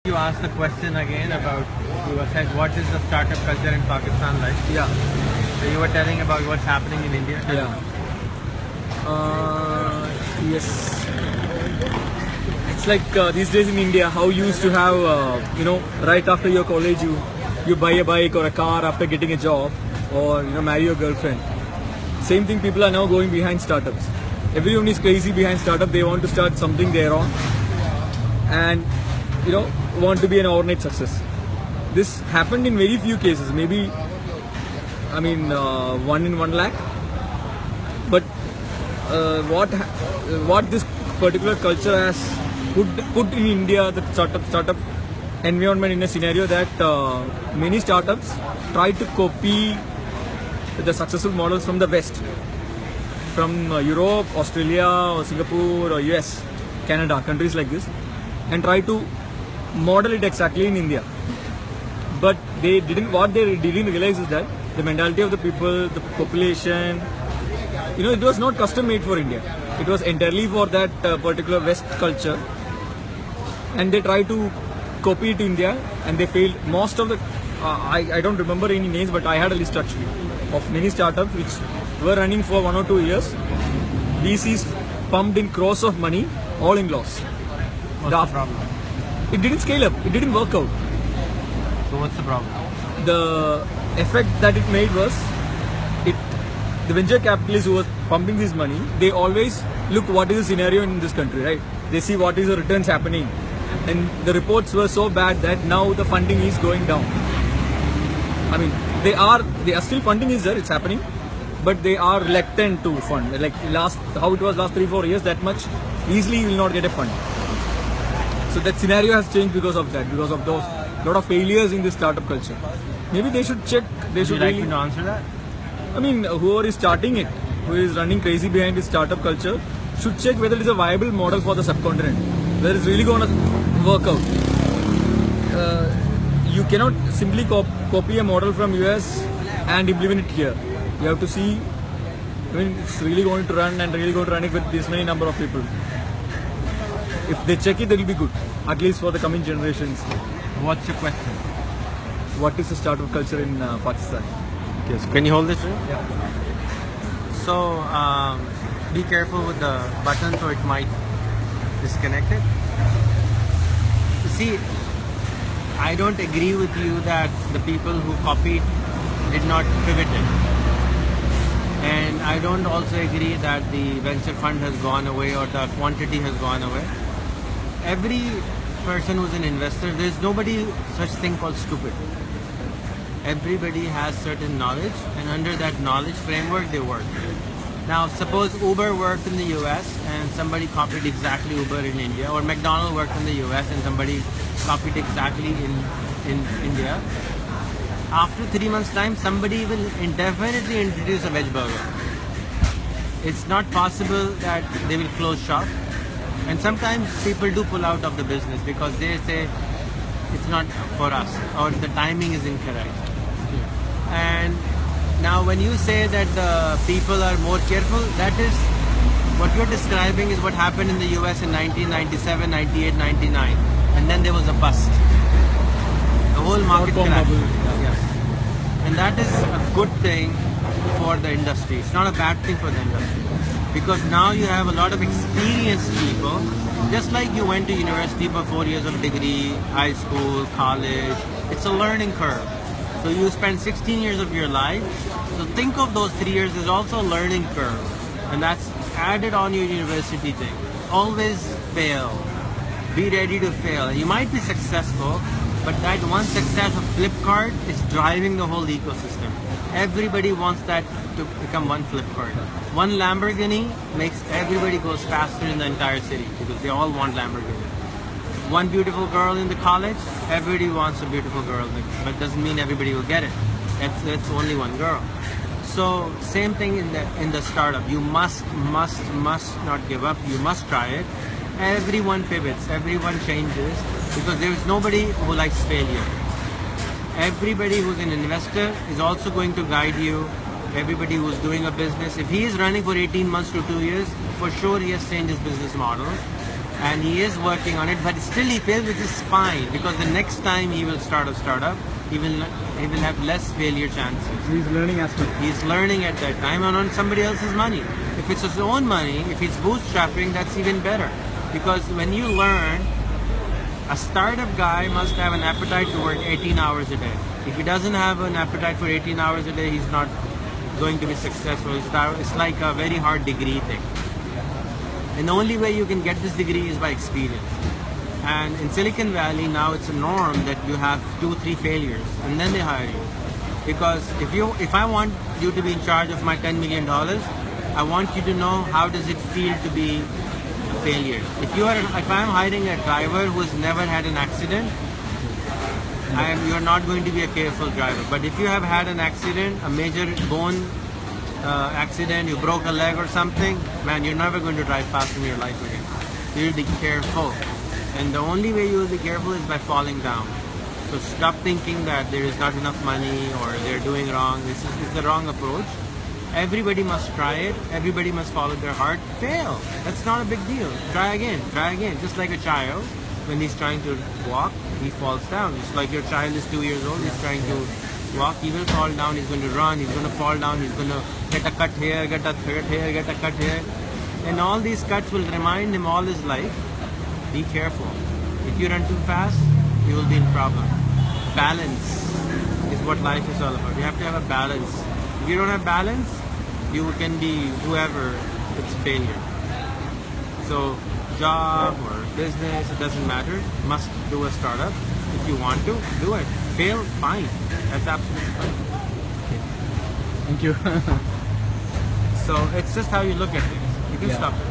You asked the question again about, you said what is the startup culture in Pakistan like? Yeah. So you were telling about what's happening in India? Yeah. Yes. It's like these days in India, how you used to have, right after your college, you buy a bike or a car after getting a job, or marry your girlfriend. Same thing, people are now going behind startups. Everyone is crazy behind startup. They want to start something their own, and want to be an overnight success. This happened in very few cases. Maybe, one in 1 lakh. But what this particular culture has put in India, the startup environment, in a scenario that many startups try to copy the successful models from the West, from Europe, Australia, or Singapore, or US, Canada, countries like this, and try to model it exactly in India. But what they didn't realize is that the mentality of the people, the population, it was not custom made for India. It was entirely for that particular West culture, and they tried to copy it to India, and they failed. Most of the I don't remember any names, but I had a list actually of many startups which were running for 1 or 2 years. VCs pumped in crores of money, all in loss. What's the problem? It didn't scale up. It didn't work out. So what's the problem? The effect that it made was, the venture capitalists who were pumping this money, they always look what is the scenario in this country, right? They see what is the returns happening, and the reports were so bad that now the funding is going down. They are still, funding is there, it's happening, but they are reluctant to fund. Like how it was last 3-4 years, that much easily you will not get a fund. So that scenario has changed because of that, because of those lot of failures in this startup culture. Maybe they should check. They should like to answer that? Whoever is starting it, who is running crazy behind this startup culture, should check whether it is a viable model for the subcontinent, whether it's really going to work out. You cannot simply copy a model from US and implement it here. You have to see, it's really going to run, and really going to run it with this many number of people. If they check it, it will be good, at least for the coming generations. What's your question? What is the startup culture in Pakistan? Yes. Can you hold this? Yeah. So, be careful with the button, so it might disconnect it. You see, I don't agree with you that the people who copied did not pivot it. And I don't also agree that the venture fund has gone away or the quantity has gone away. Every person who's an investor, there's nobody such thing called stupid. Everybody has certain knowledge, and under that knowledge framework they work. Now suppose Uber worked in the US and somebody copied exactly Uber in India, or McDonald's worked in the US and somebody copied exactly in India. After 3 months time, somebody will indefinitely introduce a veg burger. It's not possible that they will close shop. And sometimes people do pull out of the business because they say it's not for us, or the timing is incorrect. And now when you say that the people are more careful, that is what you're describing is what happened in the US in 1997, 98, 99. And then there was a bust. The whole market crashed. Yes. And that is a good thing for the industry. It's not a bad thing for the industry. Because now you have a lot of experienced people, just like you went to university for 4 years of degree, high school, college. It's a learning curve. So you spend 16 years of your life. So think of those 3 years as also a learning curve. And that's added on your university thing. Always fail. Be ready to fail. You might be successful, but that one success of Flipkart is driving the whole ecosystem. Everybody wants that to become one Flipkart. One Lamborghini makes everybody goes faster in the entire city because they all want Lamborghini. One beautiful girl in the college, everybody wants a beautiful girl, but doesn't mean everybody will get it. That's only one girl. So same thing in the startup. You must not give up. You must try it. Everyone pivots. Everyone changes because there is nobody who likes failure. Everybody who's an investor is also going to guide you. Everybody who's doing a business, if he is running for 18 months to 2 years, for sure he has changed his business model. and he is working on it, but still he fails, which is fine, because the next time he will start a startup, he will have less failure chances. He's learning as well. He's learning at that time and on somebody else's money. If it's his own money, if he's bootstrapping, that's even better. Because when you learn, a startup guy must have an appetite to work 18 hours a day. If he doesn't have an appetite for 18 hours a day, he's not going to be successful. It's like a very hard degree thing. And the only way you can get this degree is by experience. And in Silicon Valley now it's a norm that you have 2-3 failures and then they hire you. Because if I want you to be in charge of my $10 million, I want you to know how does it feel to be a failure. If I'm hiring a driver who has never had an accident, you're not going to be a careful driver. But if you have had an accident, a major bone accident, you broke a leg or something, man, you're never going to drive fast in your life again. You'll be careful. And the only way you will be careful is by falling down. So stop thinking that there is not enough money or they're doing wrong. This is the wrong approach. Everybody must try it. Everybody must follow their heart. Fail. That's not a big deal. Try again. Try again. Just like a child, when he's trying to walk, he falls down. Just like your child is 2 years old, he's trying to walk, he will fall down, he's going to run, he's going to fall down, he's going to get a cut here, get a cut here, get a cut here. And all these cuts will remind him all his life, be careful. If you run too fast, you will be in problem. Balance is what life is all about. You have to have a balance. If you don't have balance, you can be whoever, it's failure. So job or business, it doesn't matter. You must do a startup. If you want to, do it. Fail, fine. That's absolutely fine. Thank you. So it's just how you look at things. You can stop it.